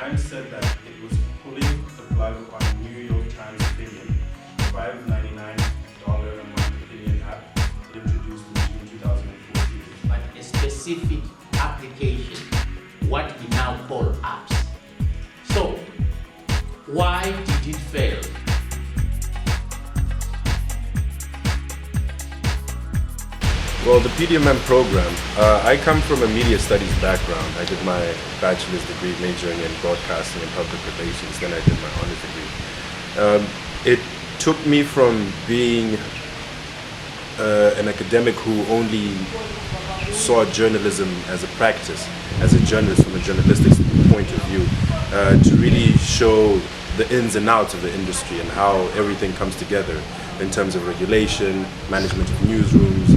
Times said that it was pulling the plug on New York Times Opinion, the $5.99 a month opinion app it introduced in June 2014. But a specific application, what we now call apps. So, why did it fail? Well, the PDMM program, I come from a media studies background. I did my bachelor's degree majoring in broadcasting and public relations, then I did my honors degree. It took me from being an academic who only saw journalism as a practice, as a journalist from a journalistic point of view, to really show the ins and outs of the industry and how everything comes together in terms of regulation, management of newsrooms,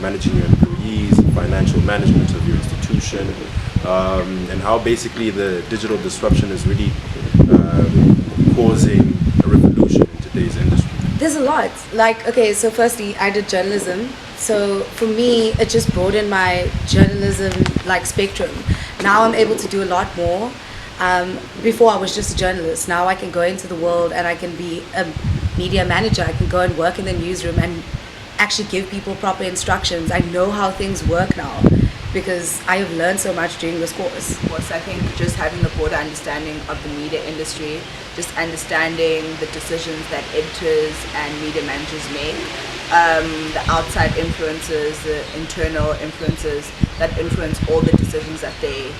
managing your employees, financial management of your institution, and how basically the digital disruption is really causing a revolution in today's industry. There's a lot. Like, okay, so firstly, I did journalism. So for me, it just broadened my journalism like spectrum. Now I'm able to do a lot more. Before I was just a journalist. Now I can go into the world and I can be a media manager. I can go and work in the newsroom and actually give people proper instructions. I know how things work now because I have learned so much during this course. I think just having a broader understanding of the media industry, just understanding the decisions that editors and media managers make, the outside influences, the internal influences that influence all the decisions that they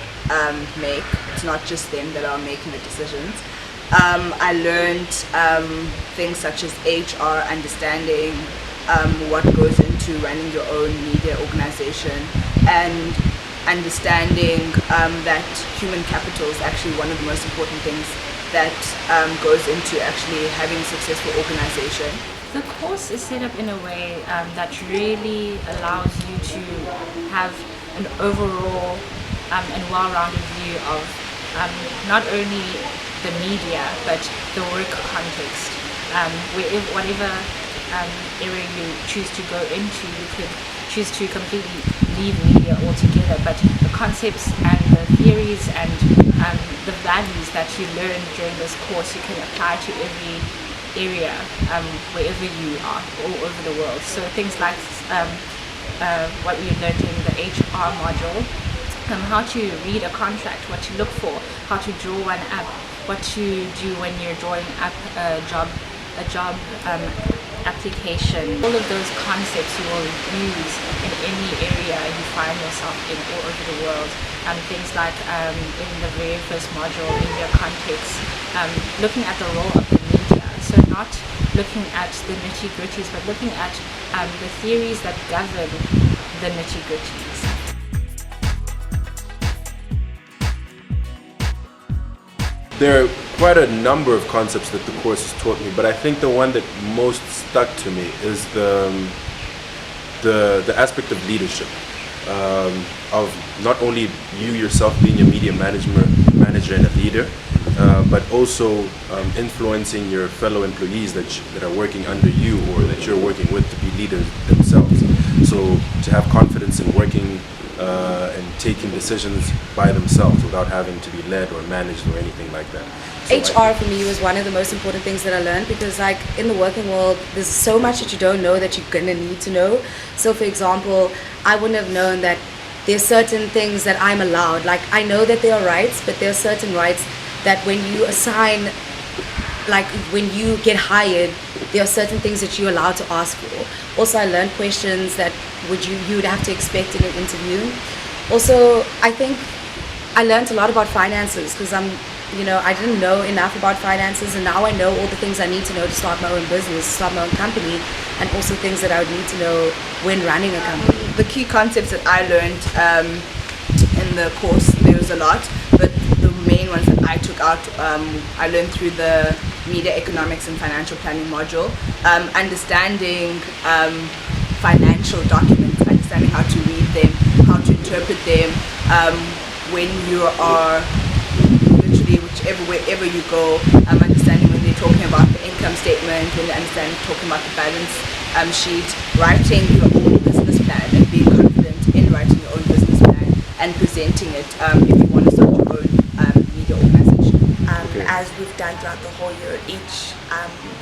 make. It's not just them that are making the decisions. I learned things such as HR, understanding what goes into running your own media organization, and understanding that human capital is actually one of the most important things that goes into actually having a successful organization. The course is set up in a way that really allows you to have an overall and well-rounded view of not only the media but the work context. Whatever area you choose to go into, you could choose to completely leave media altogether, but the concepts and the theories and the values that you learn during this course you can apply to every area wherever you are all over the world. So things like what we learned in the HR module, how to read a contract, what to look for, how to draw one up, what to do when you're drawing up a job application. All of those concepts you will use in any area you find yourself in all over the world. Things like in the very first module, media context, looking at the role of the media. So not looking at the nitty-gritties, but looking at the theories that govern the nitty-gritties. There are quite a number of concepts that the course has taught me, but I think the one that most stuck to me is the aspect of leadership, of not only you yourself being a media manager and a leader, but also influencing your fellow employees that are working under you or that you're working with to be leaders themselves. So to have confidence in working and taking decisions by themselves without having to be led or managed or anything like that. So HR for me was one of the most important things that I learned because like in the working world there's so much that you don't know that you're gonna need to know. So for example, I wouldn't have known that there's certain things that I'm allowed. Like I know that there are rights, but there are certain rights that when you assign, like when you get hired, there are certain things that you're allowed to ask for. Also, I learned questions that you'd have to expect in an interview. Also, I think I learned a lot about finances because I didn't know enough about finances, and now I know all the things I need to know to start my own business, start my own company, and also things that I would need to know when running a company. The key concepts that I learned in the course, there was a lot, but the main ones that I took out, I learned through the media economics and financial planning module, understanding financial documents, understanding how to read them, how to interpret them, when you are literally wherever you go, understanding when they're talking about the income statement, when they're talking about the balance sheet, writing your own business plan and being confident in writing your own business plan and presenting it if you want to start your own media organization. as we've done throughout the whole year, each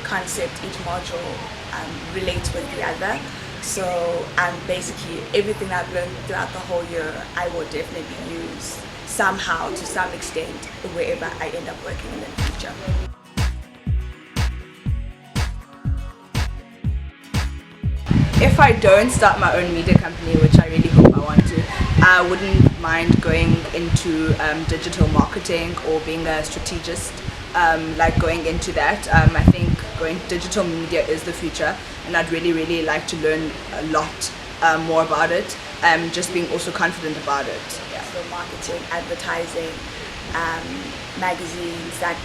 concept, each module relates with the other. So basically everything I've learned throughout the whole year, I will definitely use somehow to some extent wherever I end up working in the future. If I don't start my own media company, which I really hope I want to, I wouldn't mind going into digital marketing or being a strategist, like going into that. I think going digital media is the future, and I'd really like to learn a lot more about it, just being also confident about it. Yeah. So marketing, advertising, magazines, that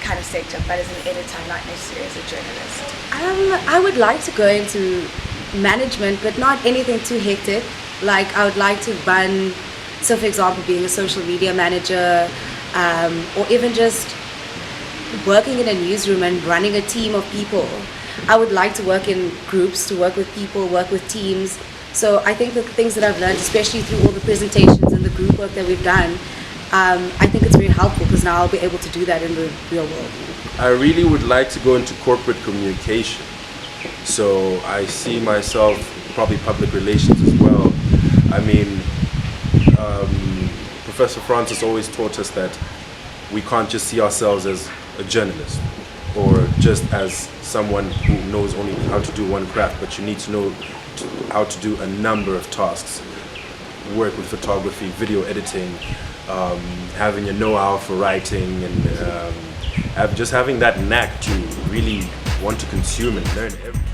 kind of sector, but as an editor, not necessarily as a journalist. I would like to go into management, but not anything too hectic. Like I would like to run, so for example, being a social media manager, or even just working in a newsroom and running a team of people. I would like to work in groups, to work with people, work with teams. So I think the things that I've learned, especially through all the presentations and the group work that we've done, I think it's very helpful because now I'll be able to do that in the real world. I really would like to go into corporate communication. So I see myself probably public relations as well. I mean, Professor Francis always taught us that we can't just see ourselves as a journalist or just as someone who knows only how to do one craft, but you need to know how to do a number of tasks. Work with photography, video editing, having a know-how for writing, and just having that knack to really want to consume and learn everything.